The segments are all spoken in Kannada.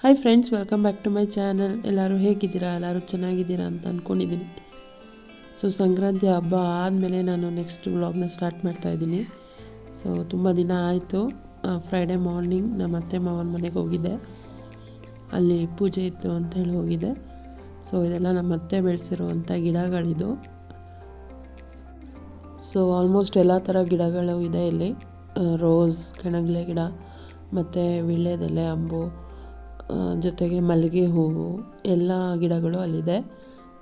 Hi friends, welcome back to my channel. ಎಲ್ಲರೂ ಹೇಗಿದ್ದೀರಾ? ಎಲ್ಲರೂ ಚೆನ್ನಾಗಿದ್ದೀರಾ ಅಂತ ಅಂದ್ಕೊಂಡಿದ್ದೀನಿ. ಸೊ ಸಂಕ್ರಾಂತಿ ಹಬ್ಬ ಆದಮೇಲೆ ನಾನು ನೆಕ್ಸ್ಟ್ ವ್ಲಾಗ್ನ ಸ್ಟಾರ್ಟ್ ಮಾಡ್ತಾಯಿದ್ದೀನಿ. ಸೊ ತುಂಬ ದಿನ ಆಯಿತು. ಫ್ರೈಡೇ ಮಾರ್ನಿಂಗ್ ನಮ್ಮ ಅತ್ತೆ ಮಾವನ ಮನೆಗೆ ಹೋಗಿದ್ದೆ. ಅಲ್ಲಿ ಪೂಜೆ ಇತ್ತು ಅಂತ ಹೇಳಿ ಹೋಗಿದ್ದೆ. ಸೊ ಇದೆಲ್ಲ ನಮ್ಮ ಅತ್ತೆ ಬೆಳೆಸಿರುವಂಥ ಗಿಡಗಳಿದು. ಸೊ ಆಲ್ಮೋಸ್ಟ್ ಎಲ್ಲ ಥರ ಗಿಡಗಳು ಇದೆ ಇಲ್ಲಿ. ರೋಸ್, ಕಣಗಿಲೆ ಗಿಡ ಮತ್ತು ವೀಳ್ಯದೆಲೆ, ಅಂಬು, ಜೊತೆಗೆ ಮಲ್ಲಿಗೆ ಹೂವು ಎಲ್ಲ ಗಿಡಗಳು ಅಲ್ಲಿದೆ.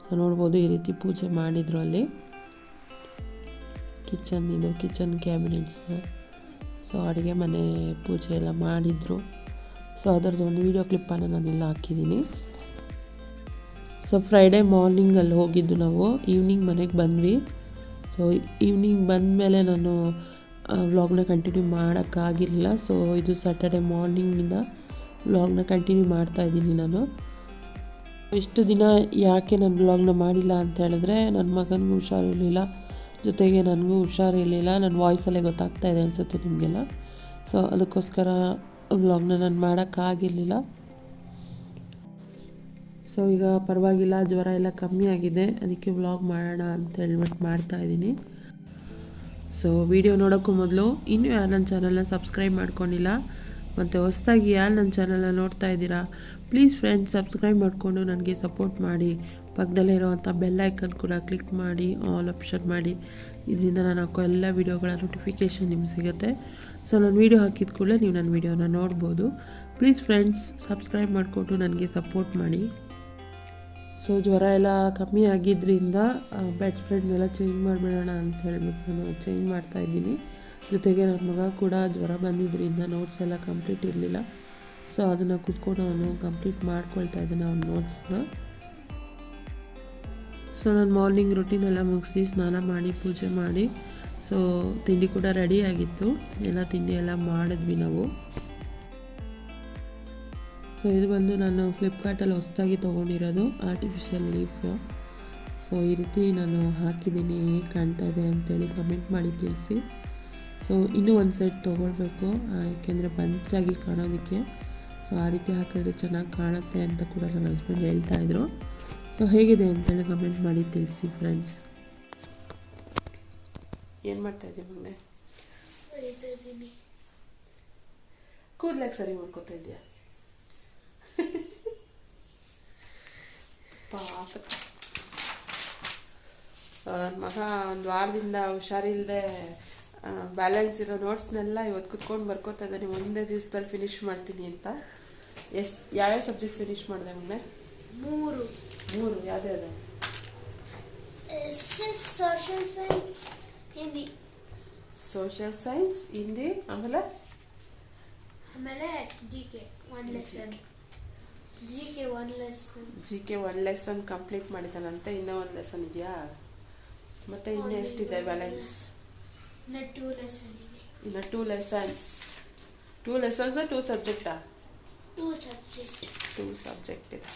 ಸೊ ನೋಡ್ಬೋದು, ಈ ರೀತಿ ಪೂಜೆ ಮಾಡಿದರು ಅಲ್ಲಿ. ಕಿಚನ್ ಕ್ಯಾಬಿನೆಟ್ಸು. ಸೊ ಅಡುಗೆ ಮನೆ ಪೂಜೆ ಎಲ್ಲ ಮಾಡಿದರು. ಸೊ ಅದರದ್ದು ಒಂದು ವೀಡಿಯೋ ಕ್ಲಿಪ್ಪನ್ನು ನಾನೆಲ್ಲ ಹಾಕಿದ್ದೀನಿ. ಸೊ ಫ್ರೈಡೇ ಮಾರ್ನಿಂಗ್ ಅಲ್ಲಿ ಹೋಗಿದ್ದು ನಾವು. ಈವ್ನಿಂಗ್ ಮನೆಗೆ ಬಂದ್ವಿ. ಸೊ ಈವ್ನಿಂಗ್ ಬಂದಮೇಲೆ ನಾನು ವ್ಲಾಗ್ನ ಕಂಟಿನ್ಯೂ ಮಾಡೋಕ್ಕಾಗಿರಲಿಲ್ಲ. ಸೊ ಇದು ಸ್ಯಾಟರ್ಡೆ ಮಾರ್ನಿಂಗಿಂದ ವ್ಲಾಗ್ನ ಕಂಟಿನ್ಯೂ ಮಾಡ್ತಾಯಿದ್ದೀನಿ ನಾನು. ಇಷ್ಟು ದಿನ ಯಾಕೆ ನಾನು ವ್ಲಾಗ್ನ ಮಾಡಿಲ್ಲ ಅಂತ ಹೇಳಿದ್ರೆ, ನನ್ನ ಮಗನಿಗೂ ಹುಷಾರಿರಲಿಲ್ಲ, ಜೊತೆಗೆ ನನಗೂ ಹುಷಾರಿರಲಿಲ್ಲ. ನನ್ನ ವಾಯ್ಸಲ್ಲೇ ಗೊತ್ತಾಗ್ತಾಯಿದೆ ಅನಿಸುತ್ತೆ ನಿಮಗೆಲ್ಲ. ಸೊ ಅದಕ್ಕೋಸ್ಕರ ವ್ಲಾಗ್ನ ನಾನು ಮಾಡೋಕ್ಕಾಗಿರಲಿಲ್ಲ. ಸೊ ಈಗ ಪರವಾಗಿಲ್ಲ, ಜ್ವರ ಎಲ್ಲ ಕಮ್ಮಿ ಆಗಿದೆ. ಅದಕ್ಕೆ ವ್ಲಾಗ್ ಮಾಡೋಣ ಅಂತ ಹೇಳ್ಬಿಟ್ಟು ಮಾಡ್ತಾಯಿದ್ದೀನಿ. ಸೊ ವಿಡಿಯೋ ನೋಡೋಕ್ಕೂ ಮೊದಲು ಇನ್ನೂ ಯಾರು ನನ್ನ ಚಾನಲ್ನ ಸಬ್ಸ್ಕ್ರೈಬ್ ಮಾಡ್ಕೊಂಡಿಲ್ಲ ಮತ್ತು ಹೊಸದಾಗಿ ಯಾರು ನನ್ನ ಚಾನಲ್ನ ನೋಡ್ತಾ ಇದ್ದೀರಾ, ಪ್ಲೀಸ್ ಫ್ರೆಂಡ್ಸ್ ಸಬ್ಸ್ಕ್ರೈಬ್ ಮಾಡಿಕೊಂಡು ನನಗೆ ಸಪೋರ್ಟ್ ಮಾಡಿ. ಪಕ್ಕದಲ್ಲೇ ಇರೋವಂಥ ಬೆಲ್ ಐಕನ್ ಕೂಡ ಕ್ಲಿಕ್ ಮಾಡಿ, ಆಲ್ ಆಪ್ಷನ್ ಮಾಡಿ. ಇದರಿಂದ ನಾನು ಹಾಕೋ ಎಲ್ಲ ವೀಡಿಯೋಗಳ ನೋಟಿಫಿಕೇಷನ್ ನಿಮ್ಗೆ ಸಿಗುತ್ತೆ. ಸೊ ನಾನು ವೀಡಿಯೋ ಹಾಕಿದ ಕೂಡಲೇ ನೀವು ನನ್ನ ವೀಡಿಯೋನ ನೋಡ್ಬೋದು. ಪ್ಲೀಸ್ ಫ್ರೆಂಡ್ಸ್ ಸಬ್ಸ್ಕ್ರೈಬ್ ಮಾಡಿಕೊಂಡು ನನಗೆ ಸಪೋರ್ಟ್ ಮಾಡಿ. ಸೊ ಜ್ವರ ಎಲ್ಲ ಕಮ್ಮಿ ಆಗಿದ್ದರಿಂದ ಬೆಡ್ ಸ್ಪ್ರೆಡ್ನೆಲ್ಲ ಚೇಂಜ್ ಮಾಡಿಬಿಡೋಣ ಅಂತ ಹೇಳ್ಬಿಟ್ಟು ನಾನು ಚೇಂಜ್ ಮಾಡ್ತಾಯಿದ್ದೀನಿ. ಜೊತೆಗೆ ನನ್ನ ಮಗ ಕೂಡ ಜ್ವರ ಬಂದಿದ್ದರಿಂದ ನೋಟ್ಸ್ ಎಲ್ಲ ಕಂಪ್ಲೀಟ್ ಇರಲಿಲ್ಲ. ಸೊ ಅದನ್ನು ಕೂತ್ಕೊಂಡು ಅವನು ಕಂಪ್ಲೀಟ್ ಮಾಡ್ಕೊಳ್ತಾ ಇದ್ದಾನೆ ಅವನ ನೋಟ್ಸ್ನ. ಸೊ ನಾನು ಮಾರ್ನಿಂಗ್ ರುಟೀನೆಲ್ಲ ಮುಗಿಸಿ ಸ್ನಾನ ಮಾಡಿ ಪೂಜೆ ಮಾಡಿ, ಸೊ ತಿಂಡಿ ಕೂಡ ರೆಡಿ ಆಗಿತ್ತು. ಎಲ್ಲ ತಿಂಡಿ ಎಲ್ಲ ಮಾಡಿದ್ವಿ ನಾವು. ಸೊ ಇದು ಬಂದು ನಾನು ಫ್ಲಿಪ್ಕಾರ್ಟಲ್ಲಿ ಹೊಸದಾಗಿ ತೊಗೊಂಡಿರೋದು ಆರ್ಟಿಫಿಷಿಯಲ್ ಲೀಫ್. ಸೊ ಈ ರೀತಿ ನಾನು ಹಾಕಿದ್ದೀನಿ, ಹೇಗೆ ಕಾಣ್ತಾ ಇದೆ ಅಂತೇಳಿ ಕಮೆಂಟ್ ಮಾಡಿ ತಿಳಿಸಿ. ಸೊ ಇನ್ನೂ ಒಂದು ಸೆಟ್ ತೊಗೊಳ್ಬೇಕು, ಏಕೆಂದರೆ ಬಂಚಾಗಿ ಕಾಣೋದಕ್ಕೆ. ಸೊ ಆ ರೀತಿ ಹಾಕಿದ್ರೆ ಚೆನ್ನಾಗಿ ಕಾಣುತ್ತೆ ಅಂತ ಕೂಡ ನನ್ನ ಹಸ್ಬೆಂಡ್ ಹೇಳ್ತಾಯಿದ್ರು. ಸೊ ಹೇಗಿದೆ ಅಂತೇಳಿ ಕಮೆಂಟ್ ಮಾಡಿ ತಿಳಿಸಿ ಫ್ರೆಂಡ್ಸ್. ಏನು ಮಾಡ್ತಾಯಿದ್ದೀನಿ ಮೊನ್ನೆ? ಕೂದಲಾಗ ಸರಿ ಮಾಡ್ಕೊತಾ ಇದೆಯಾ? ಪಾಪ ನನ್ನ ಮಗ ಒಂದು ವಾರದಿಂದ ಹುಷಾರಿಲ್ಲದೆ ಬ್ಯಾಲೆನ್ಸ್ ಇರೋ ನೋಟ್ಸ್ನೆಲ್ಲ ಇವತ್ತು ಕುತ್ಕೊಂಡು ಬರ್ಕೋತಾ ಇದ್ದಾನೆ. ಒಂದೇ ದಿವಸದಲ್ಲಿ ಫಿನಿಷ್ ಮಾಡ್ತೀನಿ ಅಂತ. ಯಾವ್ಯಾವ ಸಬ್ಜೆಕ್ಟ್ ಫಿನಿಷ್ ಮಾಡಿದೆ ಮೊನ್ನೆ? ಮೂರು ಯಾವ್ದು? ಸೋಷಿಯಲ್ ಸೈನ್ಸ್, ಹಿಂದಿ, ಆಮೇಲೆ ಜಿ ಕೆ ಒಂದು ಲೆಸನ್ ಕಂಪ್ಲೀಟ್ ಮಾಡಿದ್ದಾನಂತೆ. ಇನ್ನೂ ಒಂದು ಲೆಸನ್ ಇದೆಯಾ? ಮತ್ತೆ ಇನ್ನೂ ಎಷ್ಟಿದೆ ಬ್ಯಾಲೆನ್ಸ್? ಇನ್ನು ಟೂ ಲೆಸನ್ಸ್. ಟೂ ಸಬ್ಜೆಕ್ಟಾ? ಟೂ ಸಬ್ಜೆಕ್ಟ್ ಇದೆ.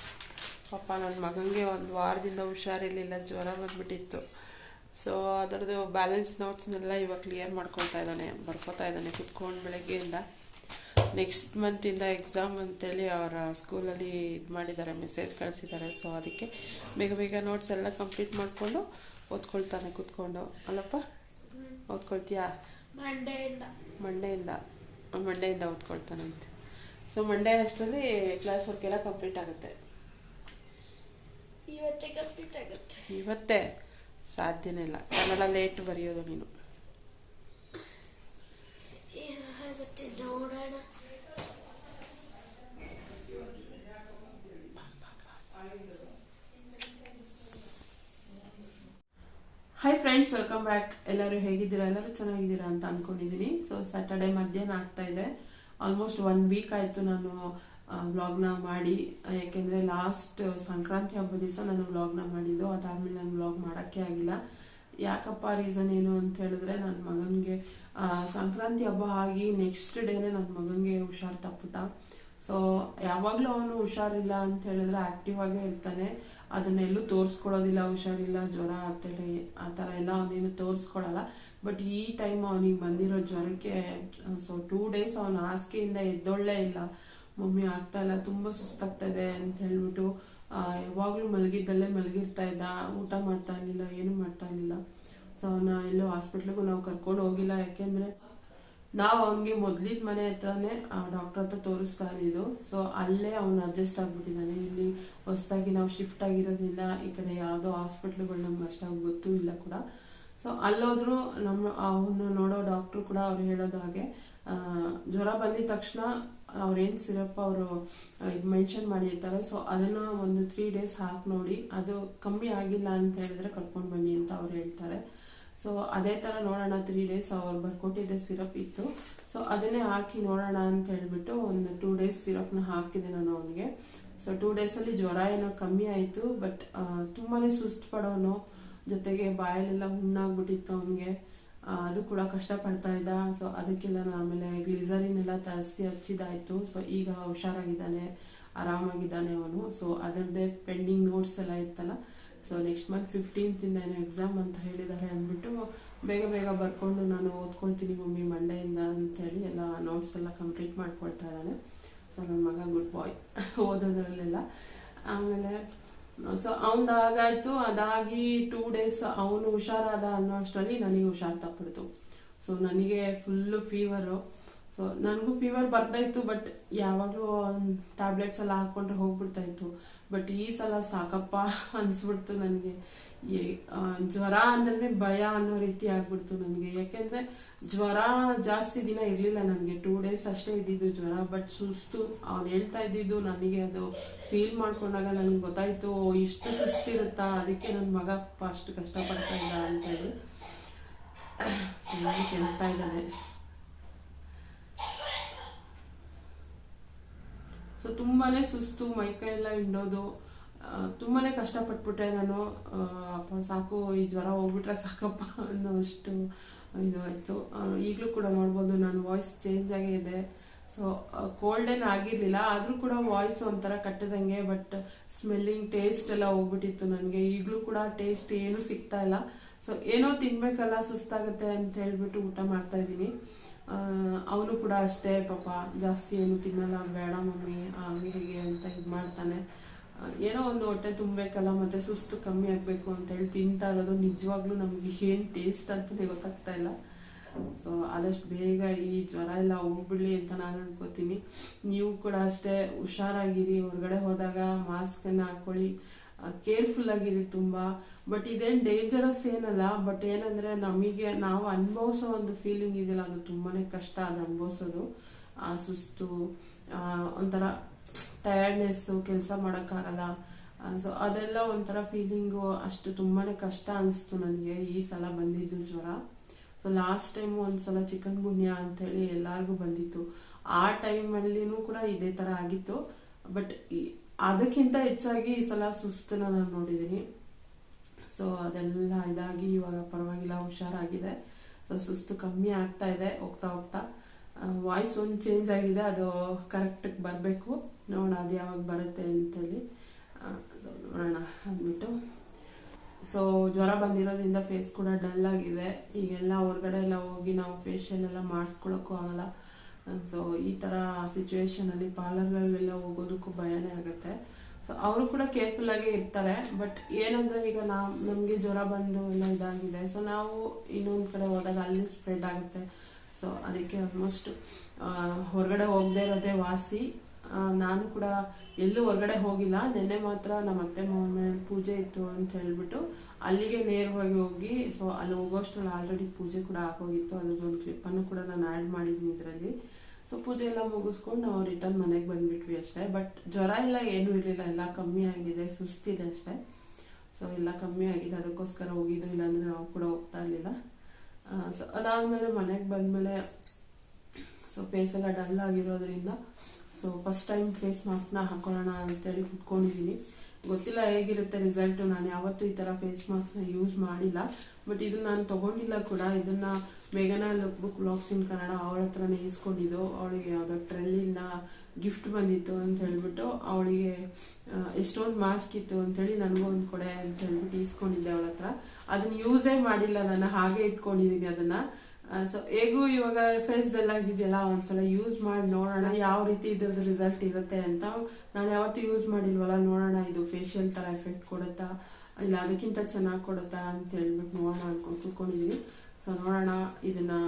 ಪಾಪ ನನ್ನ ಮಗನಿಗೆ ಒಂದು ವಾರದಿಂದ ಹುಷಾರಿರಲಿಲ್ಲ, ಜ್ವರ ಬಂದ್ಬಿಟ್ಟಿತ್ತು. ಸೊ ಅದರದ್ದು ಬ್ಯಾಲೆನ್ಸ್ ನೋಟ್ಸ್ನೆಲ್ಲ ಇವಾಗ ಕ್ಲಿಯರ್ ಮಾಡ್ಕೊಳ್ತಾ ಇದ್ದಾನೆ, ಬರ್ಕೋತಾ ಇದ್ದಾನೆ ಕುತ್ಕೊಂಡು ಬೆಳಗ್ಗೆಯಿಂದ. ನೆಕ್ಸ್ಟ್ ಮಂತಿಂದ ಎಕ್ಸಾಮ್ ಅಂತೇಳಿ ಅವರ ಸ್ಕೂಲಲ್ಲಿ ಇದು ಮಾಡಿದ್ದಾರೆ, ಮೆಸೇಜ್ ಕಳಿಸಿದ್ದಾರೆ. ಸೊ ಅದಕ್ಕೆ ಬೇಗ ನೋಟ್ಸ್ ಎಲ್ಲ ಕಂಪ್ಲೀಟ್ ಮಾಡಿಕೊಂಡು ಓದ್ಕೊಳ್ತಾನೆ ಕುತ್ಕೊಂಡು. ಅಲ್ಲಪ್ಪ, ಓದ್ಕೊಳ್ತೀಯಾ? ಮಂಡೆಯಿಂದ ಓದ್ಕೊಳ್ತಾನಂತೆ. ಸೊ ಮಂಡೇ ಅಷ್ಟರಲ್ಲಿ ಕ್ಲಾಸ್ ವರ್ಕ್ ಎಲ್ಲ ಕಂಪ್ಲೀಟ್ ಆಗುತ್ತೆ. ಇವತ್ತೇ ಸಾಧ್ಯನೇ ಇಲ್ಲ. ಕನ್ನಡ ಲೇಟ್ ಬರೆಯೋದು ನೀನು. Hi friends, welcome back. ಎಲ್ಲರೂ ಹೇಗಿದ್ದೀರಾ? ಎಲ್ಲರೂ ಚೆನ್ನಾಗಿದ್ದೀರಾ ಅಂತ ಅಂದ್ಕೊಂಡಿದ್ದೀನಿ. ಸೊ ಸ್ಯಾಟರ್ಡೆ ಮಧ್ಯಾಹ್ನ ಆಗ್ತಾ ಇದೆ. ಆಲ್ಮೋಸ್ಟ್ 1 ವೀಕ್ ಆಯಿತು ನಾನು ವ್ಲಾಗ್ನ ಮಾಡಿ. ಯಾಕೆಂದರೆ ಲಾಸ್ಟ್ ಸಂಕ್ರಾಂತಿ ಹಬ್ಬದ ದಿವಸ ನಾನು ವ್ಲಾಗ್ನ ಮಾಡಿದ್ದು. ಅದಾದಮೇಲೆ ನಾನು ವ್ಲಾಗ್ ಮಾಡೋಕ್ಕೆ ಆಗಿಲ್ಲ. ಯಾಕಪ್ಪ, ರೀಸನ್ ಏನು ಅಂತ ಹೇಳಿದ್ರೆ, ನನ್ನ ಮಗನಿಗೆ ಸಂಕ್ರಾಂತಿ ಹಬ್ಬ ಆಗಿ ನೆಕ್ಸ್ಟ್ ಡೇನೇ ನನ್ನ ಮಗನಿಗೆ ಹುಷಾರು ತಪ್ಪುತ್ತಾ. ಸೊ ಯಾವಾಗಲೂ ಅವನು ಹುಷಾರಿಲ್ಲ ಅಂತ ಹೇಳಿದ್ರೆ ಆ್ಯಕ್ಟಿವ್ ಆಗೇ ಇರ್ತಾನೆ. ಅದನ್ನೆಲ್ಲೂ ತೋರಿಸ್ಕೊಳ್ಳೋದಿಲ್ಲ, ಹುಷಾರಿಲ್ಲ, ಜ್ವರ ಅಂತೇಳಿ ಆ ಥರ ಎಲ್ಲ ಅವನೇನು ತೋರಿಸ್ಕೊಳ್ಳಲ್ಲ. ಬಟ್ ಈ ಟೈಮ್ ಅವನಿಗೆ ಬಂದಿರೋ ಜ್ವರಕ್ಕೆ ಸೊ 2 ಡೇಸ್ ಅವನು ಹಾಸಿಗೆಯಿಂದ ಎದ್ದೊಳ್ಳೇ ಇಲ್ಲ. ಮಮ್ಮಿ ಆಗ್ತಾಯಿಲ್ಲ, ತುಂಬ ಸುಸ್ತಾಗ್ತಾಯಿದೆ ಅಂತ ಹೇಳ್ಬಿಟ್ಟು ಯಾವಾಗಲೂ ಮಲಗಿದ್ದಲ್ಲೇ ಮಲಗಿರ್ತಾ ಇದ್ದ, ಊಟ ಮಾಡ್ತಾ ಇರಲಿಲ್ಲ, ಏನೂ ಮಾಡ್ತಾ ಇರಲಿಲ್ಲ. ಸೊ ಅವನ್ನ ಎಲ್ಲೋ ಹಾಸ್ಪಿಟ್ಲಿಗೂ ನಾವು ಕರ್ಕೊಂಡು ಹೋಗಿಲ್ಲ, ಯಾಕೆಂದರೆ ನಾವು ಅವನಿಗೆ ಮೊದಲಿದ ಮನೆ ಹತ್ರನೇ ಡಾಕ್ಟರ್ ಹತ್ರ ತೋರಿಸ್ತಾ ಇದ್ದಿದ್ದು. ಸೊ ಅಲ್ಲೇ ಅವನು ಅಡ್ಜಸ್ಟ್ ಆಗಿಬಿಟ್ಟಿದ್ದಾನೆ. ಇಲ್ಲಿ ಹೊಸದಾಗಿ ನಾವು ಶಿಫ್ಟ್ ಆಗಿರೋದ್ರಿಂದ ಈ ಕಡೆ ಯಾವುದೋ ಹಾಸ್ಪಿಟ್ಲುಗಳು ನಮ್ಗೆ ಅಷ್ಟಾಗಿ ಗೊತ್ತೂ ಇಲ್ಲ ಕೂಡ. ಸೊ ಅಲ್ಲೋದ್ರೂ ಅವನು ನೋಡೋ ಡಾಕ್ಟ್ರು ಕೂಡ ಅವ್ರು ಹೇಳೋದು ಹಾಗೆ, ಜ್ವರ ಬಂದಿದ ತಕ್ಷಣ ಅವ್ರೇನು ಸಿರಪ್ ಅವರು ಮೆನ್ಷನ್ ಮಾಡಿರ್ತಾರೆ, ಸೊ ಅದನ್ನು ಒಂದು 3 days ಹಾಕಿ ನೋಡಿ, ಅದು ಕಮ್ಮಿ ಆಗಿಲ್ಲ ಅಂತ ಹೇಳಿದ್ರೆ ಕರ್ಕೊಂಡು ಬನ್ನಿ ಅಂತ ಅವ್ರು ಹೇಳ್ತಾರೆ. ಸೊ ಅದೇ ಥರ ನೋಡೋಣ, 3 days ಅವ್ರು ಬರ್ಕೊಟ್ಟಿದ್ದೆ ಸಿರಪ್ ಇತ್ತು. ಸೊ ಅದನ್ನೇ ಹಾಕಿ ನೋಡೋಣ ಅಂತ ಹೇಳ್ಬಿಟ್ಟು ಒಂದು 2 days ಸಿರಪ್ನ ಹಾಕಿದೆ ನಾನು ಅವನಿಗೆ. ಸೊ 2 daysಲ್ಲಿ ಜ್ವರ ಏನೋ ಕಮ್ಮಿ ಆಯಿತು, ಬಟ್ ತುಂಬಾ ಸುಸ್ತು ಪಡೋನು, ಜೊತೆಗೆ ಬಾಯಲ್ಲೆಲ್ಲ ಹುಣ್ಣಾಗ್ಬಿಟ್ಟಿತ್ತು ಅವನಿಗೆ, ಅದು ಕೂಡ ಕಷ್ಟಪಡ್ತಾ ಇದ್ದ. ಸೊ ಅದಕ್ಕೆಲ್ಲ ಆಮೇಲೆ ಗ್ಲಿಸರಿನ್ ಎಲ್ಲ ತರಿಸಿ ಹಚ್ಚಿದಾಯಿತು. ಸೊ ಈಗ ಹುಷಾರಾಗಿದ್ದಾನೆ, ಆರಾಮಾಗಿದ್ದಾನೆ ಅವನು. ಸೊ ಅದರದ್ದೇ ಪೆಂಡಿಂಗ್ ನೋಟ್ಸ್ ಎಲ್ಲ ಇತ್ತಲ್ಲ, ಸೊ ನೆಕ್ಸ್ಟ್ ಮಂತ್ 15th ಏನೋ ಎಕ್ಸಾಮ್ ಅಂತ ಹೇಳಿದ್ದಾರೆ ಅಂದ್ಬಿಟ್ಟು ಬೇಗ ಬೇಗ ಬರ್ಕೊಂಡು ನಾನು ಓದ್ಕೊಳ್ತೀನಿ ಮಮ್ಮಿ ಮಂಡೆಯಿಂದ ಅಂಥೇಳಿ ಎಲ್ಲ ನೋಟ್ಸ್ ಎಲ್ಲ ಕಂಪ್ಲೀಟ್ ಮಾಡ್ಕೊಳ್ತಾ ಇದ್ದಾನೆ. ಸೊ ನನ್ನ ಮಗ ಗುಡ್ ಬಾಯ್ ಓದೋದ್ರಲ್ಲೆಲ್ಲ. ಆಮೇಲೆ ಸೊ ಅವನದಾಗಾಯಿತು, ಅದಾಗಿ 2 days ಅವನು ಹುಷಾರಾದ ಅನ್ನೋ ಅಷ್ಟರಲ್ಲಿ ನನಗೆ ಹುಷಾರು ತಪ್ಪಿಡ್ತು. ಸೊ ನನಗೆ ಫುಲ್ಲು ಫೀವರು. ಸೊ ನನಗೂ ಫೀವರ್ ಬರ್ತಾಯಿತ್ತು, ಬಟ್ ಯಾವಾಗಲೂ ಟ್ಯಾಬ್ಲೆಟ್ಸ್ ಎಲ್ಲ ಹಾಕ್ಕೊಂಡ್ರೆ ಹೋಗ್ಬಿಡ್ತಾಯಿತ್ತು. ಬಟ್ ಈ ಸಲ ಸಾಕಪ್ಪ ಅನಿಸ್ಬಿಡ್ತು ನನಗೆ. ಜ್ವರ ಅಂದ್ರೆ ಭಯ ಅನ್ನೋ ರೀತಿ ಆಗ್ಬಿಡ್ತು ನನಗೆ. ಯಾಕೆಂದರೆ ಜ್ವರ ಜಾಸ್ತಿ ದಿನ ಇರಲಿಲ್ಲ ನನಗೆ, 2 days ಅಷ್ಟೇ ಇದ್ದಿದ್ದು ಜ್ವರ. ಬಟ್ ಸುಸ್ತು ಅವ್ನು ಹೇಳ್ತಾ ಇದ್ದಿದ್ದು ನನಗೆ ಅದು ಫೀಲ್ ಮಾಡ್ಕೊಂಡಾಗ ನನಗೆ ಗೊತ್ತಾಯಿತು, ಇಷ್ಟು ಸುಸ್ತಿರುತ್ತಾ, ಅದಕ್ಕೆ ನನ್ನ ಮಗ ಅಷ್ಟು ಕಷ್ಟಪಡ್ತಾ ಇಲ್ಲ ಅಂತೇಳಿ. ಕೆಮ್ತಾ ಇದ್ದಾನೆ. ಸೊ ತುಂಬಾ ಸುಸ್ತು, ಮೈಕೈ ಎಲ್ಲ ಹಿಂಡೋದು, ತುಂಬಾ ಕಷ್ಟಪಟ್ಬಿಟ್ಟೆ ನಾನು. ಅಪ್ಪ ಸಾಕು, ಈ ಜ್ವರ ಹೋಗ್ಬಿಟ್ರೆ ಸಾಕಪ್ಪ ಅನ್ನೋ ಅಷ್ಟು ಇದು ಆಯಿತು. ಈಗಲೂ ಕೂಡ ನೋಡ್ಬೋದು ನನ್ನ ವಾಯ್ಸ್ ಚೇಂಜ್ ಆಗೇ ಇದೆ. ಸೊ ಕೋಲ್ಡ್ ಏನು ಆಗಿರಲಿಲ್ಲ, ಆದರೂ ಕೂಡ ವಾಯ್ಸ್ ಒಂಥರ ಕಟ್ಟದಂಗೆ, ಬಟ್ ಸ್ಮೆಲ್ಲಿಂಗ್ ಟೇಸ್ಟ್ ಎಲ್ಲ ಹೋಗ್ಬಿಟ್ಟಿತ್ತು ನನಗೆ. ಈಗಲೂ ಕೂಡ ಟೇಸ್ಟ್ ಏನೂ ಸಿಗ್ತಾ ಇಲ್ಲ. ಸೊ ಏನೋ ತಿನ್ಬೇಕಲ್ಲ, ಸುಸ್ತಾಗುತ್ತೆ ಅಂತ ಹೇಳ್ಬಿಟ್ಟು ಊಟ ಮಾಡ್ತಾ ಇದ್ದೀನಿ. ಅವನು ಕೂಡ ಅಷ್ಟೇ ಪಾಪ, ಜಾಸ್ತಿ ಏನು ತಿನ್ನಲ್ಲ, ಬೇಡ ಮಮ್ಮಿ ಹಾಗೆ ಹೀಗೆ ಅಂತ ಇದು ಮಾಡ್ತಾನೆ. ಏನೋ ಒಂದು ಹೊಟ್ಟೆ ತುಂಬಬೇಕಲ್ಲ, ಮತ್ತು ಸುಸ್ತು ಕಮ್ಮಿ ಆಗಬೇಕು ಅಂತೇಳಿ ತಿಂತಾ ಇರೋದು. ನಿಜವಾಗ್ಲೂ ನಮಗೆ ಏನು ಟೇಸ್ಟ್ ಅಂತಲೇ ಗೊತ್ತಾಗ್ತಾ ಇಲ್ಲ. ಸೊ ಆದಷ್ಟು ಬೇಗ ಈ ಜ್ವರ ಎಲ್ಲ ಹೋಗ್ಬಿಡ್ಲಿ ಅಂತ ನಾನು ಅನ್ಕೋತೀನಿ. ನೀವು ಕೂಡ ಅಷ್ಟೇ ಹುಷಾರಾಗಿರಿ, ಹೊರಗಡೆ ಹೋದಾಗ ಮಾಸ್ಕನ್ನು ಹಾಕ್ಕೊಳ್ಳಿ, ಕೇರ್ಫುಲ್ ಆಗಿರಿ ತುಂಬ. ಬಟ್ ಇದೇನು ಡೇಂಜರಸ್ ಏನಲ್ಲ, ಬಟ್ ಏನಂದರೆ ನಮಗೆ ನಾವು ಅನುಭವಿಸೋ ಒಂದು ಫೀಲಿಂಗ್ ಇದೆಯಲ್ಲ, ಅದು ತುಂಬಾ ಕಷ್ಟ ಅದು ಅನುಭವಿಸೋದು. ಆ ಸುಸ್ತು, ಒಂಥರ ಟಯರ್ಡ್ನೆಸ್ಸು, ಕೆಲಸ ಮಾಡೋಕ್ಕಾಗಲ್ಲ. ಸೊ ಅದೆಲ್ಲ ಒಂಥರ ಫೀಲಿಂಗು, ಅಷ್ಟು ತುಂಬಾ ಕಷ್ಟ ಅನಿಸ್ತು ನನಗೆ ಈ ಸಲ ಬಂದಿದ್ದು ಜ್ವರ. ಸೊ ಲಾಸ್ಟ್ ಟೈಮು ಒಂದು ಸಲ ಚಿಕನ್ ಗುನ್ಯಾ ಅಂಥೇಳಿ ಎಲ್ಲರಿಗೂ ಬಂದಿತ್ತು, ಆ ಟೈಮಲ್ಲಿನೂ ಕೂಡ ಇದೇ ಥರ ಆಗಿತ್ತು. ಬಟ್ ಅದಕ್ಕಿಂತ ಹೆಚ್ಚಾಗಿ ಈ ಸಲ ಸುಸ್ತನ್ನ ನಾನು ನೋಡಿದ್ದೀನಿ. ಸೊ ಅದೆಲ್ಲ ಇದಾಗಿ ಇವಾಗ ಪರವಾಗಿಲ್ಲ, ಹುಷಾರಾಗಿದೆ. ಸೊ ಸುಸ್ತು ಕಮ್ಮಿ ಆಗ್ತಾ ಇದೆ ಹೋಗ್ತಾ ಹೋಗ್ತಾ. ವಾಯ್ಸ್ ಒಂದು ಚೇಂಜ್ ಆಗಿದೆ, ಅದು ಕರೆಕ್ಟಾಗಿ ಬರಬೇಕು, ನೋಡೋಣ ಅದು ಯಾವಾಗ ಬರುತ್ತೆ ಅಂತೇಳಿ. ಸೊ ನೋಡೋಣ ಅಂದ್ಬಿಟ್ಟು. ಸೊ ಜ್ವರ ಬಂದಿರೋದ್ರಿಂದ ಫೇಸ್ ಕೂಡ ಡಲ್ ಆಗಿದೆ. ಈಗೆಲ್ಲ ಹೊರಗಡೆ ಎಲ್ಲ ಹೋಗಿ ನಾವು ಫೇಶಿಯಲ್ ಎಲ್ಲ ಮಾಡಿಸ್ಕೊಳ್ಳೋಕ್ಕೂ ಆಗಲ್ಲ. ಸೊ ಈ ಥರ ಸಿಚುವೇಶನಲ್ಲಿ ಪಾರ್ಲರ್ಗಳಿಗೆಲ್ಲ ಹೋಗೋದಕ್ಕೂ ಭಯನೇ ಆಗುತ್ತೆ. ಸೊ ಅವರು ಕೂಡ ಕೇರ್ಫುಲ್ಲಾಗೇ ಇರ್ತಾರೆ. ಬಟ್ ಏನಂದರೆ ಈಗ ನಮಗೆ ಜ್ವರ ಬಂದು ಎಲ್ಲ ಇದಾಗಿದೆ, ಸೊ ನಾವು ಇನ್ನೊಂದು ಕಡೆ ಹೋದಾಗ ಅಲ್ಲಿ ಸ್ಪ್ರೆಡ್ ಆಗುತ್ತೆ. ಸೊ ಅದಕ್ಕೆ ಆಲ್ಮೋಸ್ಟ್ ಹೊರಗಡೆ ಹೋಗದೆ ಇರೋದೇ ವಾಸಿ. ನಾನು ಕೂಡ ಎಲ್ಲೂ ಹೊರಗಡೆ ಹೋಗಿಲ್ಲ. ನೆನ್ನೆ ಮಾತ್ರ ನಮ್ಮ ಅತ್ತೆ ಮಾವನ ಪೂಜೆ ಇತ್ತು ಅಂತ ಹೇಳ್ಬಿಟ್ಟು ಅಲ್ಲಿಗೆ ನೇರವಾಗಿ ಹೋಗಿ, ಸೊ ಅಲ್ಲಿ ಹೋಗೋಷ್ಟರಲ್ಲಿ ಆಲ್ರೆಡಿ ಪೂಜೆ ಕೂಡ ಆಗೋಗಿತ್ತು. ಅದರದ್ದೊಂದು ಕ್ಲಿಪ್ಪನ್ನು ಕೂಡ ನಾನು ಆ್ಯಡ್ ಮಾಡಿದ್ದೀನಿ ಇದರಲ್ಲಿ. ಸೊ ಪೂಜೆ ಎಲ್ಲ ಮುಗಿಸ್ಕೊಂಡು ನಾವು ರಿಟರ್ನ್ ಮನೆಗೆ ಬಂದುಬಿಟ್ವಿ ಅಷ್ಟೇ. ಬಟ್ ಜ್ವರ ಎಲ್ಲ ಏನೂ ಇರಲಿಲ್ಲ, ಎಲ್ಲ ಕಮ್ಮಿ ಆಗಿದೆ, ಸುಸ್ತಿದೆ ಅಷ್ಟೇ. ಸೊ ಎಲ್ಲ ಕಮ್ಮಿ ಆಗಿದೆ, ಅದಕ್ಕೋಸ್ಕರ ಹೋಗಿದ್ದು, ಇಲ್ಲಾಂದರೆ ನಾವು ಕೂಡ ಹೋಗ್ತಾ ಇರಲಿಲ್ಲ. ಸೊ ಅದಾದಮೇಲೆ ಮನೆಗೆ ಬಂದಮೇಲೆ ಸೊ ಫೇಸೆಲ್ಲ ಡಲ್ ಆಗಿರೋದ್ರಿಂದ ಸೊ ಫಸ್ಟ್ ಟೈಮ್ ಫೇಸ್ ಮಾಸ್ಕ್ನ ಹಾಕೊಳ್ಳೋಣ ಅಂತೇಳಿ ಕುತ್ಕೊಂಡಿದ್ದೀನಿ. ಗೊತ್ತಿಲ್ಲ ಹೇಗಿರುತ್ತೆ ರಿಸಲ್ಟು. ನಾನು ಯಾವತ್ತೂ ಈ ಥರ ಫೇಸ್ ಮಾಸ್ಕ್ನ ಯೂಸ್ ಮಾಡಿಲ್ಲ. ಬಟ್ ಇದು ನಾನು ತೊಗೊಂಡಿಲ್ಲ ಕೂಡ. ಇದನ್ನು ಮೇಘನಾ ಲುಕ್ ಬುಕ್ ವ್ಲಾಗ್ಸ್ ಇನ್ ಕನ್ನಡ ಅವಳ ಹತ್ರನೇ ಇಸ್ಕೊಂಡಿದ್ದು. ಅವಳಿಗೆ ಯಾವುದೋ ಟ್ರೆಲ್ಲಿಂದ ಗಿಫ್ಟ್ ಬಂದಿತ್ತು ಅಂತ ಹೇಳ್ಬಿಟ್ಟು ಅವಳಿಗೆ ಎಷ್ಟೊಂದು ಮಾಸ್ಕ್ ಇತ್ತು ಅಂಥೇಳಿ ನನಗೂ ಒಂದು ಕೊಡೆ ಅಂತ ಹೇಳ್ಬಿಟ್ಟು ಇಸ್ಕೊಂಡಿದ್ದೆ ಅವಳ ಹತ್ರ. ಅದನ್ನು ಯೂಸೇ ಮಾಡಿಲ್ಲ ನಾನು, ಹಾಗೆ ಇಟ್ಕೊಂಡಿದ್ದೀನಿ ಅದನ್ನು. ಸೊ ಹೇಗೂ ಇವಾಗ ಫೇಸ್ ಡಲ್ ಆಗಿದೆಯಲ್ಲ, ಒಂದ್ಸಲ ಯೂಸ್ ಮಾಡಿ ನೋಡೋಣ ಯಾವ ರೀತಿ ಇದ್ರದ್ದು ರಿಸಲ್ಟ್ ಇರುತ್ತೆ ಅಂತ. ನಾನು ಯಾವತ್ತೂ ಯೂಸ್ ಮಾಡಿಲ್ವಲ್ಲ, ನೋಡೋಣ ಇದು ಫೇಶಿಯಲ್ ಥರ ಎಫೆಕ್ಟ್ ಕೊಡುತ್ತಾ ಇಲ್ಲ ಅದಕ್ಕಿಂತ ಚೆನ್ನಾಗಿ ಕೊಡುತ್ತಾ ಅಂತ ಹೇಳ್ಬಿಟ್ಟು ನೋಡೋಣ ಅಂದ್ಕೊಂಡು ಕೂತ್ಕೊಂಡಿದ್ದೀನಿ. ಸೊ ನೋಡೋಣ, ಇದನ್ನು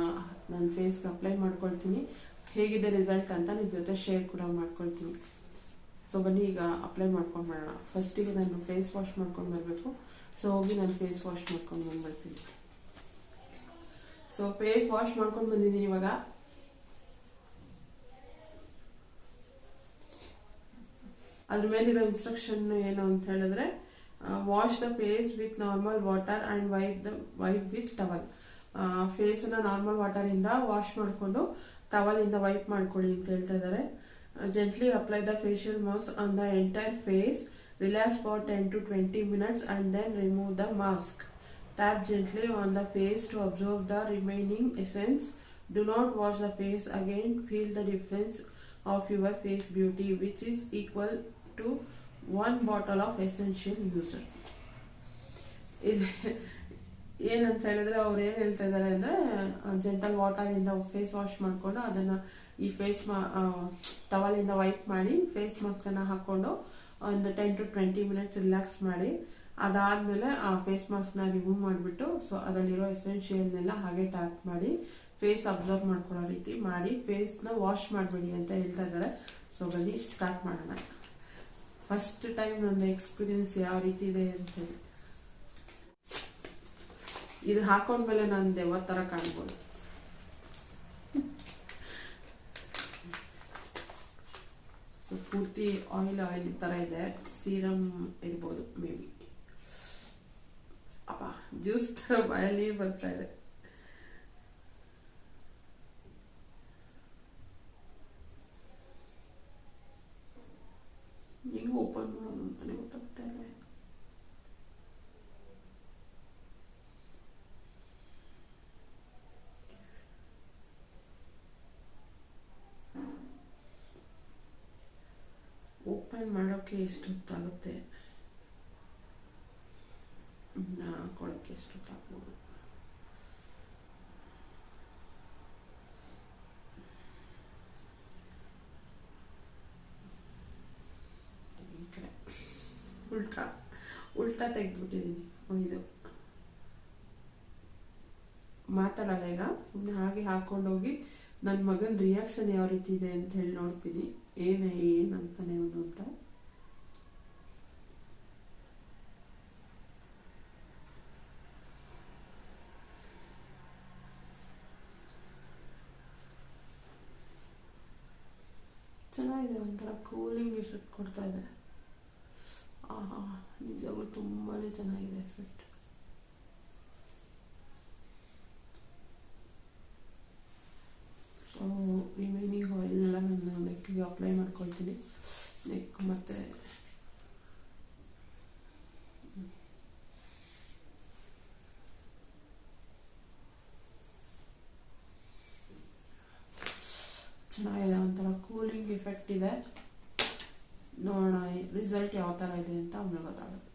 ನನ್ನ ಫೇಸ್ಗೆ ಅಪ್ಲೈ ಮಾಡ್ಕೊಳ್ತೀನಿ, ಹೇಗಿದೆ ರಿಸಲ್ಟ್ ಅಂತ ನಿಮ್ಮ ಜೊತೆ ಶೇರ್ ಕೂಡ ಮಾಡ್ಕೊಳ್ತೀನಿ. ಸೊ ಬನ್ನಿ ಈಗ ಅಪ್ಲೈ ಮಾಡ್ಕೊಂಡು ಬರೋಣ. ಫಸ್ಟಿಗೆ ನಾನು ಫೇಸ್ ವಾಶ್ ಮಾಡ್ಕೊಂಡು ಬರಬೇಕು. ಸೊ ಹೋಗಿ ನಾನು ಫೇಸ್ ವಾಶ್ ಮಾಡ್ಕೊಂಡು ಬಂದ್ಬಿಡ್ತೀನಿ. ಸೊ ಫೇಸ್ ವಾಶ್ ಮಾಡ್ಕೊಂಡು ಬಂದಿದ್ದೀನಿ. ಇವಾಗ ಅದ್ರ ಮೇಲಿರೋ ಇನ್ಸ್ಟ್ರಕ್ಷನ್ ಏನು ಅಂತ ಹೇಳಿದ್ರೆ, wash the face with normal water and wipe with towel. ಫೇಸನ್ನ ನಾರ್ಮಲ್ ವಾಟರಿಂದ ವಾಶ್ ಮಾಡಿಕೊಂಡು ಟವಲಿಂದ ವೈಪ್ ಮಾಡ್ಕೊಳ್ಳಿ ಅಂತ ಹೇಳ್ತಾ ಇದ್ದಾರೆ. Gently apply the facial mask on the entire face, relax for 10 to 20 minutes and then remove the mask. Tap gently on the face to absorb the remaining essence. Do not wash the face again. Feel the difference of your face beauty, which is equal to 1 bottle of essential user. ಏನಂತ ಹೇಳಿದ್ರೆ ಅವ್ರು ಏನು ಹೇಳ್ತಾ ಇದ್ದಾರೆ ಅಂದರೆ, ಜೆಂಟಲ್ ವಾಟರಿಂದ ಫೇಸ್ ವಾಶ್ ಮಾಡಿಕೊಂಡು ಅದನ್ನು ಈ ಫೇಸ್ ಟವಲಿಂದ ವೈಪ್ ಮಾಡಿ ಫೇಸ್ ಮಾಸ್ಕನ್ನು ಹಾಕ್ಕೊಂಡು ಒಂದು 10 to 20 minutes ರಿಲ್ಯಾಕ್ಸ್ ಮಾಡಿ, ಅದಾದಮೇಲೆ ಆ ಫೇಸ್ ಮಾಸ್ಕ್ನ ರಿಮೂವ್ ಮಾಡಿಬಿಟ್ಟು ಸೊ ಅದರಲ್ಲಿರೋ ಎಸೆನ್ಷಿಯಲ್ನೆಲ್ಲ ಹಾಗೆ ಟ್ಯಾಪ್ ಮಾಡಿ ಫೇಸ್ ಅಬ್ಸರ್ವ್ ಮಾಡ್ಕೊಳ್ಳೋ ರೀತಿ ಮಾಡಿ ಫೇಸ್ನ ವಾಶ್ ಮಾಡಬೇಡಿ ಅಂತ ಹೇಳ್ತಾ ಇದ್ದಾರೆ. ಸೊ ಬನ್ನಿ ಸ್ಟಾರ್ಟ್ ಮಾಡೋಣ. ಫಸ್ಟ್ ಟೈಮ್ ನನ್ನ ಎಕ್ಸ್ಪೀರಿಯನ್ಸ್ ಯಾವ ರೀತಿ ಇದೆ ಅಂತೇಳಿ. ಇದು ಹಾಕೊಂಡ್ಮೇಲೆ ನಾನು ದೆವ್ವ ಥರ ಕಾಣ್ಬೋದು. ಸೊ ಪೂರ್ತಿ ಆಯಿಲ್ ಥರ ಇದೆ, ಸೀರಮ್ ಇರ್ಬೋದು ಮೇ ಬಿ. ಅಪ್ಪ ಜ್ಯೂಸ್ ಥರ ಬಾಯಲ್ಲಿ ನೀರು ಬರ್ತಾ ಇದೆ. ಈಗ ಓಪನ್ ಮಾಡೋದು ಅಂತಾನೆ ಗೊತ್ತಾಗ್ತಾ ಇಲ್ಲ. ಓಪನ್ ಮಾಡೋಕ್ಕೆ ಎಷ್ಟು ಹೊತ್ತಾಗುತ್ತೆ, ಹಾಕೊಳ್ಳೋಕ್ಕೆ ಎಷ್ಟು ಹೊತ್ತಾಗ್ಬೋದು. ಈ ಕಡೆ ಉಲ್ಟಾ ತೆಗೆದ್ಬಿಟ್ಟಿದ್ದೀನಿ. ಇದು ಮಾತಾಡಲ್ಲ ಈಗ, ಸುಮ್ಮನೆ ಹಾಗೆ ಹಾಕೊಂಡೋಗಿ ನನ್ನ ಮಗನ ರಿಯಾಕ್ಷನ್ ಯಾವ ರೀತಿ ಇದೆ ಅಂತ ಹೇಳಿ ನೋಡ್ತೀನಿ, ಏನಂತಾನೆ ಅವನು ಅಂತ. ಚೆನ್ನಾಗಿದೆ, ಒಂಥರ ಕೂಲಿಂಗ್ ಎಫೆಕ್ಟ್ ಕೊಡ್ತಾ ಇದೆ. ನಿಜವಾಗ್ಲೂ ತುಂಬಾ ಚೆನ್ನಾಗಿದೆ ಎಫೆಕ್ಟ್. ಸೊ ರಿಮೈನಿಂಗ್ ಆಯಿಲ್ನೆಲ್ಲ ನಾನು ನೆಕ್ಗೆ ಅಪ್ಲೈ ಮಾಡ್ಕೊಳ್ತೀನಿ. ನೆಕ್ ಮತ್ತು ಚೆನ್ನಾಗಿದೆ, ಒಂಥರ ಕೂಲಿಂಗ್ ಎಫೆಕ್ಟ್ ಇದೆ. ನೋಡೋಣ ರಿಸಲ್ಟ್ ಯಾವ ಥರ ಇದೆ ಅಂತ ಆಮೇಲೆ ಗೊತ್ತಾಗುತ್ತೆ.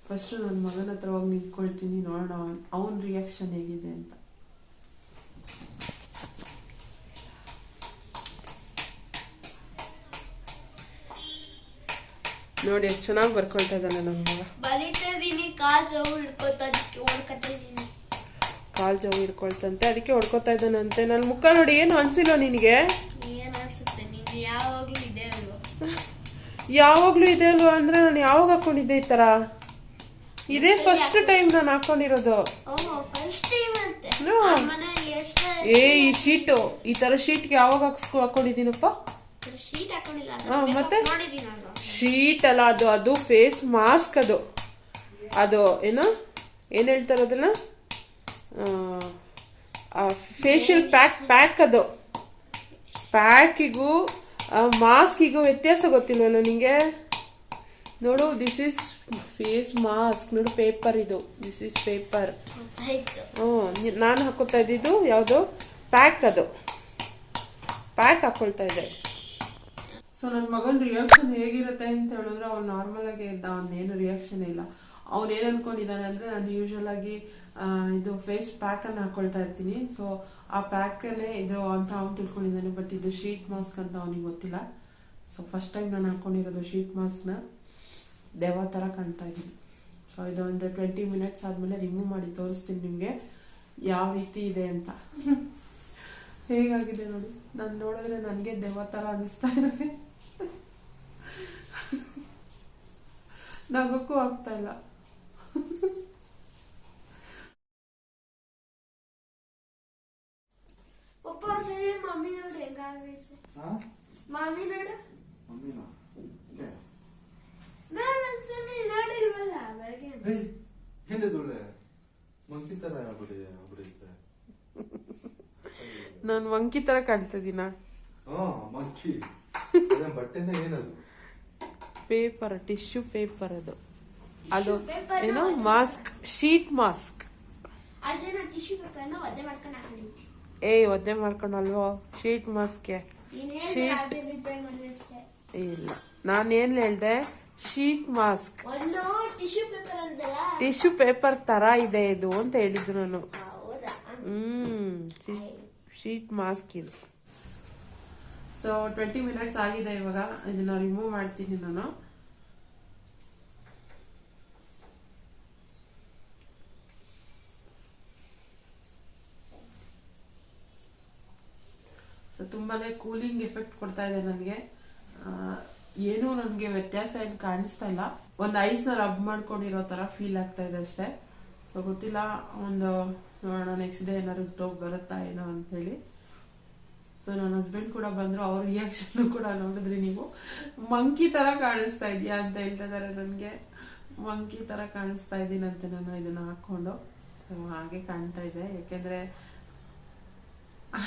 ಫಸ್ಟು ನನ್ನ ಮಗನ ಹತ್ರ ಹೋಗಿ ನಿಂತ್ಕೊಳ್ತೀನಿ, ನೋಡೋಣ ಅವನ ರಿಯಾಕ್ಷನ್ ಹೇಗಿದೆ ಅಂತ. ನೋಡಿ ಎಷ್ಟು ಚೆನ್ನಾಗಿ ಬರ್ಕೊಳ್ತಾ ಇದ್ದಾನೆ ನನ್ನ ಮಗ. ಕಾಲ್ ಜವ್ ಹಿಡ್ಕೊಳ್ತಂತೆ, ಅದಕ್ಕೆ ಹೊಡ್ಕೊತಾ ಇದ್ದಾನಂತೆ. ನನ್ನ ಮುಖ ನೋಡಿ, ಏನು ಅನ್ಸಿಲ್ಲ ನಿನಗೆ? ಯಾವಾಗ್ಲೂ ಇದೆ ಅಲ್ವಾ ಅಂದ್ರೆ ನಾನು ಯಾವಾಗ ಹಾಕೊಂಡಿದ್ದೆ ಈ ತರ? ಇದೇ ಫಸ್ಟ್ ಟೈಮ್ ನಾನು ಹಾಕೊಂಡಿರೋದು. ಈ ಶೀಟು, ಈ ತರ ಶೀಟ್ಗೆ ಯಾವಾಗ ಹಾಕೊಂಡಿದ್ದೀನಪ್ಪ? ಮತ್ತೆ ಶೀಟ್ ಅಲ್ಲ, ಅದು ಫೇಸ್ ಮಾಸ್ಕ್. ಅದು ಏನು ಹೇಳ್ತಾರೆ ಅದನ್ನ, ಫೇಶಿಯಲ್ ಪ್ಯಾಕ್. ಅದು ಪ್ಯಾಕಿಗೂ ಮಾಸ್ಕಿಗೂ ವ್ಯತ್ಯಾಸ ಗೊತ್ತಿಲ್ವಲ್ಲ ನಿಂಗೆ? ನೋಡು, ದಿಸ್ ಇಸ್ ಫೇಸ್ ಮಾಸ್ಕ್. ನೋಡು ಪೇಪರ್, ಇದು ದಿಸ್ ಇಸ್ ಪೇಪರ್. ನಾನು ಹಾಕೋತಾ ಇದ್ದಿದ್ದು ಯಾವುದು ಪ್ಯಾಕ್. ಅದು ಪ್ಯಾಕ್ ಹಾಕೊಳ್ತಾ ಇದ್ದೆ. ಸೊ ನನ್ನ ಮಗನ ರಿಯಾಕ್ಷನ್ ಹೇಗಿರುತ್ತೆ ಅಂತ ಹೇಳಿದ್ರೆ ಅವ್ನು ನಾರ್ಮಲಾಗಿ ಇದ್ದ, ಅವನೇನು ರಿಯಾಕ್ಷನ್ ಇಲ್ಲ. ಅವನೇನು ಅಂದ್ಕೊಂಡಿದ್ದಾನೆ ಅಂದರೆ ನಾನು ಯೂಶ್ವಲಾಗಿ ಇದು ಫೇಸ್ ಪ್ಯಾಕನ್ನು ಹಾಕ್ಕೊಳ್ತಾ ಇರ್ತೀನಿ. ಸೊ ಆ ಪ್ಯಾಕನ್ನೇ ಇದು ಅಂತ ಅವ್ನು ತಿಳ್ಕೊಂಡಿದ್ದಾನೆ. ಬಟ್ ಇದು ಶೀಟ್ ಮಾಸ್ಕ್ ಅಂತ ಅವನಿಗೆ ಗೊತ್ತಿಲ್ಲ. ಸೊ ಫಸ್ಟ್ ಟೈಮ್ ನಾನು ಹಾಕ್ಕೊಂಡಿರೋದು ಶೀಟ್ ಮಾಸ್ಕ್ನ. ದೆವ್ವ ಥರ ಕಾಣ್ತಾ ಇದ್ದೀನಿ. ಸೊ ಇದೊಂದು 20 ಮಿನಿಟ್ಸ್ ಆದಮೇಲೆ ರಿಮೂವ್ ಮಾಡಿ ತೋರಿಸ್ತೀನಿ ನಿಮಗೆ ಯಾವ ರೀತಿ ಇದೆ ಅಂತ. ಹೇಗಾಗಿದೆ ನೋಡಿ. ನಾನು ನೋಡಿದ್ರೆ ನನಗೆ ದೆವ್ವ ಥರ ಅನ್ನಿಸ್ತಾ ಇದೆ. ನಗಕ್ಕೂ ಆಗ್ತಾ ಇಲ್ಲ. ನಾನು ಮಂಕಿ ತರ ಕಾಣ್ತಿದ್ದೀನ? ಪೇಪರ್, ಟಿಶ್ಯೂ ಪೇಪರ್ ಅದು. ಅದು ಏನೋ ಮಾಸ್ಕ್, ಶೀಟ್ ಮಾಸ್ಕ್. ಒದ್ದೆ ಮಾಡ್ಕೊಂಡಲ್ವೋ ಶೀಟ್ ಮಾಸ್ಕ್ಗೆ? ಇಲ್ಲ, ನಾನೇನ್ ಹೇಳ್ದೆ? ಶೀಟ್ ಮಾಸ್ಕ್, ಟಿಶ್ಯೂ ಪೇಪರ್ ತರ ಇದೆ ಇದು ಅಂತ ಹೇಳಿದ್ದು ನಾನು. ಶೀಟ್ ಮಾಸ್ಕ್ ಇದು. ಸೊ 20 ಮಿನಿಟ್ಸ್ ಆಗಿದೆ. ಇವಾಗ ಇದನ್ನ ರಿಮೂವ್ ಮಾಡ್ತೀನಿ ನಾನು. ಸೊ ತುಂಬಾನೇ ಕೂಲಿಂಗ್ ಎಫೆಕ್ಟ್ ಕೊಡ್ತಾ ಇದೆ ನನಗೆ. ಏನೂ ನನಗೆ ವ್ಯತ್ಯಾಸ ಏನು ಕಾಣಿಸ್ತಾ ಇಲ್ಲ. ಒಂದು ಐಸ್ನ ರಬ್ ಮಾಡ್ಕೊಂಡಿರೋ ಥರ ಫೀಲ್ ಆಗ್ತಾ ಇದೆ ಅಷ್ಟೇ. ಸೊ ಗೊತ್ತಿಲ್ಲ, ಒಂದು ನೋಡೋಣ ನೆಕ್ಸ್ಟ್ ಡೇ ಏನಾದ್ರು ಟೋಪ್ ಬರುತ್ತಾ ಏನೋ ಅಂಥೇಳಿ. ಸೊ ನನ್ನ ಹಸ್ಬೆಂಡ್ ಕೂಡ ಬಂದರು. ಅವ್ರ ರಿಯಾಕ್ಷನ್ ಕೂಡ ನೋಡಿದ್ರಿ ನೀವು. ಮಂಕಿ ಥರ ಕಾಣಿಸ್ತಾ ಇದೆಯಾ ಅಂತ ಹೇಳ್ತಾ ಇದ್ದಾರೆ ನನಗೆ. ಮಂಕಿ ಥರ ಕಾಣಿಸ್ತಾ ಇದ್ದೀನಂತೆ ನಾನು ಇದನ್ನು ಹಾಕ್ಕೊಂಡು. ಸೊ ಹಾಗೆ ಕಾಣ್ತಾ ಇದೆ, ಯಾಕೆಂದರೆ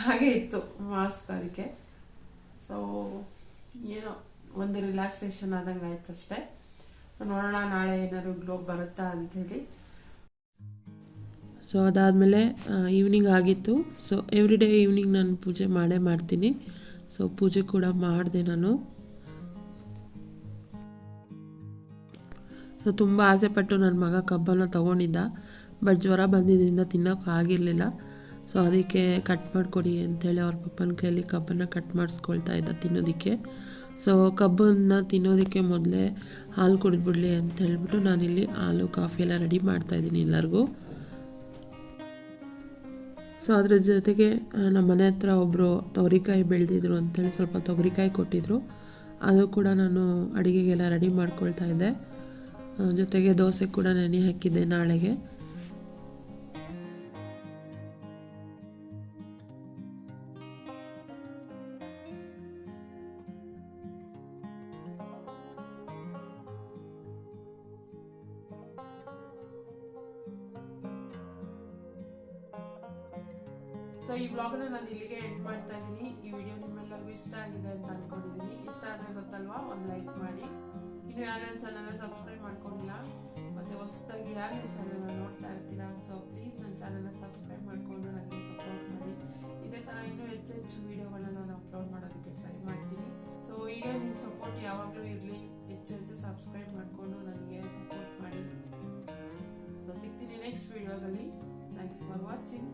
ಹಾಗೆ ಇತ್ತು ಮಾಸ್ಕ್, ಅದಕ್ಕೆ. ಸೊ ಏನೋ ಒಂದು ರಿಲ್ಯಾಕ್ಸೇಷನ್ ಆದಂಗೆ ಆಯ್ತು ಅಷ್ಟೇ. ಸೊ ನೋಡೋಣ ನಾಳೆ ಏನಾದ್ರು ಗ್ಲೋ ಬರುತ್ತಾ ಅಂಥೇಳಿ. ಸೊ ಅದಾದಮೇಲೆ ಈವ್ನಿಂಗ್ ಆಗಿತ್ತು. ಸೊ ಎವ್ರಿ ಡೇ ಈವ್ನಿಂಗ್ ನಾನು ಪೂಜೆ ಮಾಡೇ ಮಾಡ್ತೀನಿ. ಸೊ ಪೂಜೆ ಕೂಡ ಮಾಡಿದೆ ನಾನು. ಸೊ ತುಂಬ ಆಸೆಪಟ್ಟು ನನ್ನ ಮಗ ಕಬ್ಬನ್ನು ತೊಗೊಂಡಿದ್ದ. ಬಟ್ ಜ್ವರ ಬಂದಿದ್ದರಿಂದ ತಿನ್ನೋಕೆ ಆಗಿರಲಿಲ್ಲ. ಸೊ ಅದಕ್ಕೆ ಕಟ್ ಮಾಡಿಕೊಡಿ ಅಂಥೇಳಿ ಅವ್ರ ಪಪ್ಪನ ಕೈಯಲ್ಲಿ ಕಬ್ಬನ್ನು ಕಟ್ ಮಾಡಿಸ್ಕೊಳ್ತಾ ಇದ್ದ ತಿನ್ನೋದಕ್ಕೆ. ಸೊ ಕಬ್ಬನ್ನು ತಿನ್ನೋದಕ್ಕೆ ಮೊದಲೇ ಹಾಲು ಕುಡಿದ್ಬಿಡ್ಲಿ ಅಂತ ಹೇಳ್ಬಿಟ್ಟು ನಾನಿಲ್ಲಿ ಹಾಲು ಕಾಫಿ ಎಲ್ಲ ರೆಡಿ ಮಾಡ್ತಾಯಿದ್ದೀನಿ ಎಲ್ಲರಿಗೂ. ಸೊ ಅದ್ರ ಜೊತೆಗೆ ನಮ್ಮ ಮನೆ ಹತ್ರ ಒಬ್ಬರು ತೊಗರಿಕಾಯಿ ಬೆಳೆದಿದ್ರು ಅಂಥೇಳಿ ಸ್ವಲ್ಪ ತೊಗರಿಕಾಯಿ ಕೊಟ್ಟಿದ್ರು. ಅದು ಕೂಡ ನಾನು ಅಡುಗೆಗೆಲ್ಲ ರೆಡಿ ಮಾಡ್ಕೊಳ್ತಾ ಇದ್ದೆ. ಜೊತೆಗೆ ದೋಸೆ ಕೂಡ ನೆನೆ ಹಾಕಿದ್ದೆ ನಾಳೆಗೆ. ಸೊ ಈ ವ್ಲಾಗ್ನ ನಾನು ಇಲ್ಲಿಗೆ ಎಂಡ್ ಮಾಡ್ತಾ ಇದ್ದೀನಿ. ಈ ವಿಡಿಯೋ ನಿಮ್ಮೆಲ್ಲರಿಗೂ ಇಷ್ಟ ಆಗಿದೆ ಅಂತ ಅಂದ್ಕೊಂಡಿದ್ದೀನಿ. ಇಷ್ಟ ಆದರೆ ಗೊತ್ತಲ್ವಾ, ಒಂದು ಲೈಕ್ ಮಾಡಿ. ಇನ್ನು ಯಾರು ನನ್ನ ಚಾನಲ್ನ ಸಬ್ಸ್ಕ್ರೈಬ್ ಮಾಡ್ಕೊಂಡಿಲ್ಲ ಮತ್ತು ಹೊಸದಾಗಿ ಯಾರು ನನ್ನ ಚಾನಲ್ನ ನೋಡ್ತಾ ಇರ್ತೀರಾ, ಸೊ ಪ್ಲೀಸ್ ನನ್ನ ಚಾನಲ್ನ ಸಬ್ಸ್ಕ್ರೈಬ್ ಮಾಡಿಕೊಂಡು ನನಗೆ ಸಪೋರ್ಟ್ ಮಾಡಿ. ಇದೇ ಥರ ಇನ್ನೂ ಹೆಚ್ಚು ವೀಡಿಯೋಗಳನ್ನ ನಾನು ಅಪ್ಲೋಡ್ ಮಾಡೋದಕ್ಕೆ ಟ್ರೈ ಮಾಡ್ತೀನಿ. ಸೊ ಈಗ ನಿಮ್ಮ ಸಪೋರ್ಟ್ ಯಾವಾಗಲೂ ಇರಲಿ. ಹೆಚ್ಚು ಸಬ್ಸ್ಕ್ರೈಬ್ ಮಾಡಿಕೊಂಡು ನನಗೆ ಸಪೋರ್ಟ್ ಮಾಡಿ. ಸೊ ಸಿಗ್ತೀನಿ ನೆಕ್ಸ್ಟ್ ವೀಡಿಯೋದಲ್ಲಿ. Thanks for watching.